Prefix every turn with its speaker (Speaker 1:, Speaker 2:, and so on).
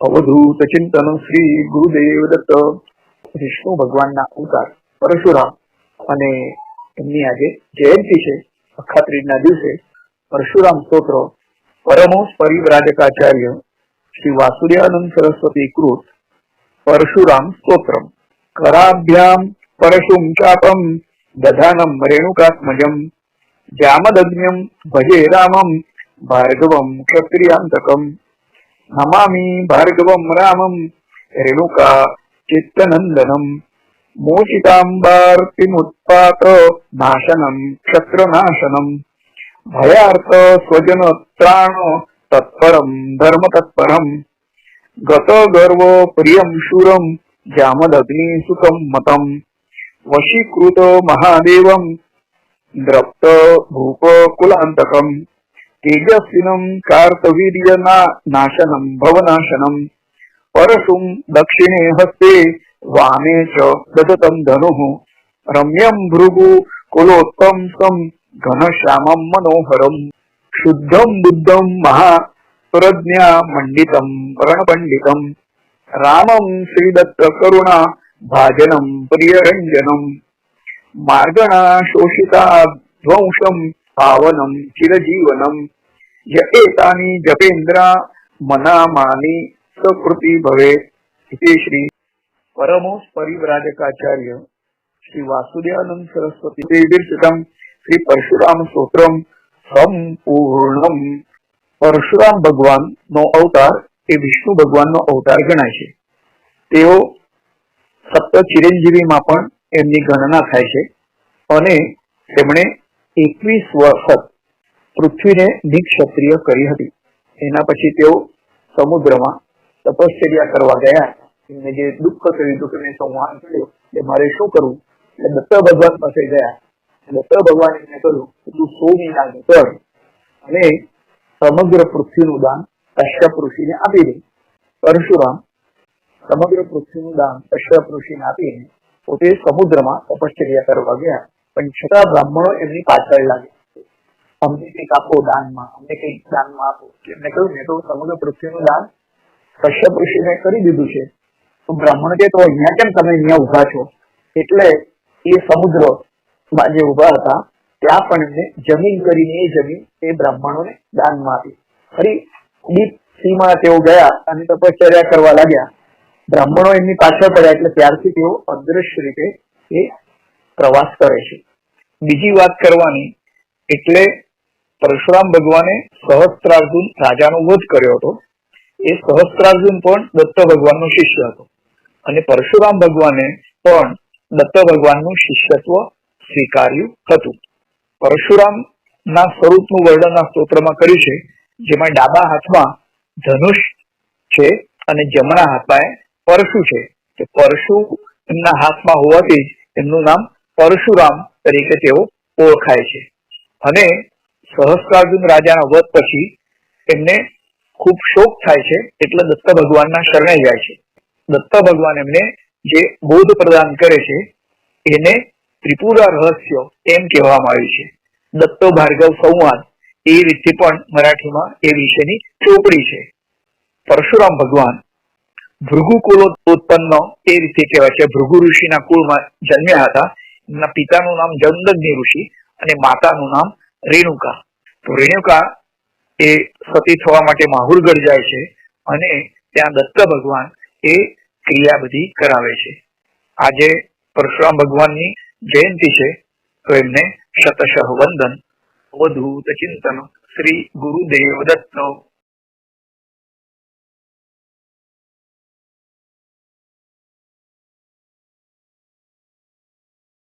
Speaker 1: અવધૂત ચિંતન શ્રી ગુરુદેવ દત્ત. વિષ્ણુ ભગવાનના અવતાર પરશુરામ અને એમની આજે જયંતિ છે. અખાત્રીજના દિવસે પરશુરામ સ્તોત્ર પરમોસ પરિવ્રાજકાચાર્ય શ્રી વાસુદેવાનંદ સરસ્વતી કૃત પરશુરામ સ્તોત્રમ. કરાભ્યામ પરશુમ ચાપમ દધાનમ રેણુકાત્મજમ જામદગ્ન્યમ ભજે રામમ ભાર્ગવમ ક્ષત્રિયાંતકમ. નમામિ ભાર્ગવમ રામમ રેણુકા ચિત્તનંદનમ મોચિતાંબાર્તિમુત્પાત નાશનમ ક્ષત્રનાશનમ ભયાર્થ સ્વજન ત્રાણ તત્પરમ ધર્મ તત્પરમ ગત ગર્વ પ્રિયમ શૂરમ જામદગ્નિ સુતમ મતમ વશીકૃત મહાદેવમ દ્રપ્ત ભૂપ કુલાંતકમ તેજસ્વિનમ કાર્તવીર્ય નાશનમ ભવનાશનમ પરશુમ દક્ષિણે હસ્તે વામે ચ દદતમ ધનુઃ રમ્યમ ભૃગુ કુલોત્તમ સમ ઘનશ્યામમ મનોહરમ શુદ્ધમ બુદ્ધમ મહાપ્રજ્ઞા મંડિતમ વર્ણપંડિતમ રામમ શ્રીદત્ત કરુણા ભાજનમ પ્રિયરંજનમ માર્ગણા શોષિતા ધ્વંસમ પાવનમ ચિરજીવનમ ય એતાની જપેન્દ્રા મનામાની સકૃતિ ભવે. ઇતિ શ્રી પરમોસ પરિવ્રાજકાચાર્ય શ્રી વાસુદેવાનંદ સરસ્વતી વિરચિતમ શ્રી પરશુરામ સ્તોત્રમ સંપૂર્ણમ. પરશુરામ ભગવાન નો અવતાર એ વિષ્ણુ ભગવાન નો અવતાર ગણાય છે. તેઓ સપ્ત ચિરંજીવીમાં પણ એમની ગણના થાય છે અને તેમણે 21 વખત પૃથ્વીને નિક્ષત્રિય કરી હતી. એના પછી તેઓ સમુદ્રમાં તપશ્ચર્યા કરવા ગયા. એમને જે દુઃખ થયું હતું કે મેં સંહાર કર્યો કે મારે શું કરવું, એટલે દત્ત ભગવાન પાસે ગયા. દત્ત ભગવાન એમને કહ્યું તું 100 મહિના કર અને સમગ્ર પૃથ્વીનું દાન કશ્યપ ઋષિને આપી દે. પરશુરામ સમગ્ર પૃથ્વીનું દાન કશ્યપ ઋષિને આપીને પોતે સમુદ્રમાં તપશ્ચર્યા કરવા ગયા. પણ છતાં બ્રાહ્મણો એમની પાછળ લાગે, અમને કંઈક આપો દાનમાં, અમને કંઈક દાનમાં આપો. એમને કહ્યું મેં તો સમગ્ર પૃથ્વીનું દાન કશ્યપ ઋષિને કરી દીધું છે. તો બ્રાહ્મણ કે તો અહીંયા કેમ તમે અહીંયા ઉભા છો? એટલે એ સમુદ્રમાં જે ઉભા હતા ત્યાં પણ એમને જમીન કરીને એ જમીન એ બ્રાહ્મણોને દાનમાં આપી. ફરી ડીપ સીમાં તેઓ ગયા અને તપશ્ચર્યા કરવા લાગ્યા. બ્રાહ્મણો એમની પાછળ પડ્યા એટલે ત્યારથી તેઓ અદ્રશ્ય રીતે એ પ્રવાસ કરે છે. બીજી વાત કરવાની એટલે પરશુરામ ભગવાને સહસ્ત્રાર્જુન રાજાનો વધ કર્યો હતો. એ સહસ્ત્રાર્જુન પણ દત્ત ભગવાનનો શિષ્ય હતો અને પરશુરામ ભગવાને પણ દત્ત ભગવાનનું શિષ્યત્વ સ્વીકાર્યું હતું. પરશુરામ ના સ્વરૂપનું વર્ણન આ સ્તોત્રમાં કર્યું છે, જેમાં ડાબા હાથમાં ધનુષ છે અને જમણા હાથમાં પરશુ છે. કે પરશુ એમના હાથમાં હોવાથી એમનું નામ પરશુરામ તરીકે તેઓ ઓળખાય છે. અને સહસ્ત્રાર્જુન રાજાના વધ પછી એમને ખૂબ શોક થાય છે એટલે દત્ત ભગવાનના શરણે જાય છે. દત્ત ભગવાન એમને જે બોધ પ્રદાન કરે છે એને ત્રિપુરા રહસ્ય એમ કહેવામાં આવ્યું છે. દત્તો ભાર્ગવ સંવાદ એ રીતે પણ મરાઠીમાં એ વિશેની ચોપડી છે. પરશુરામ ભગવાન ભૃગુ કુલોત્પન્ન એ રીતે કહેવાય છે. ભૃગુ ઋષિના કુળમાં જન્મ્યા હતા. એમના પિતાનું નામ જમદગ્નિ ઋષિ અને માતાનું નામ રેણુકા. તો રેણુકા એ સતી થવા માટે માહુરગઢ જાય છે અને ત્યાં દત્ત ભગવાન એ ક્રિયા બધી કરાવે છે. આજે પરશુરામ ભગવાનની જયંતિ છે તો એમને શતશઃ વંદન. અવધૂત ચિંતન શ્રી ગુરુદેવ દત્ત.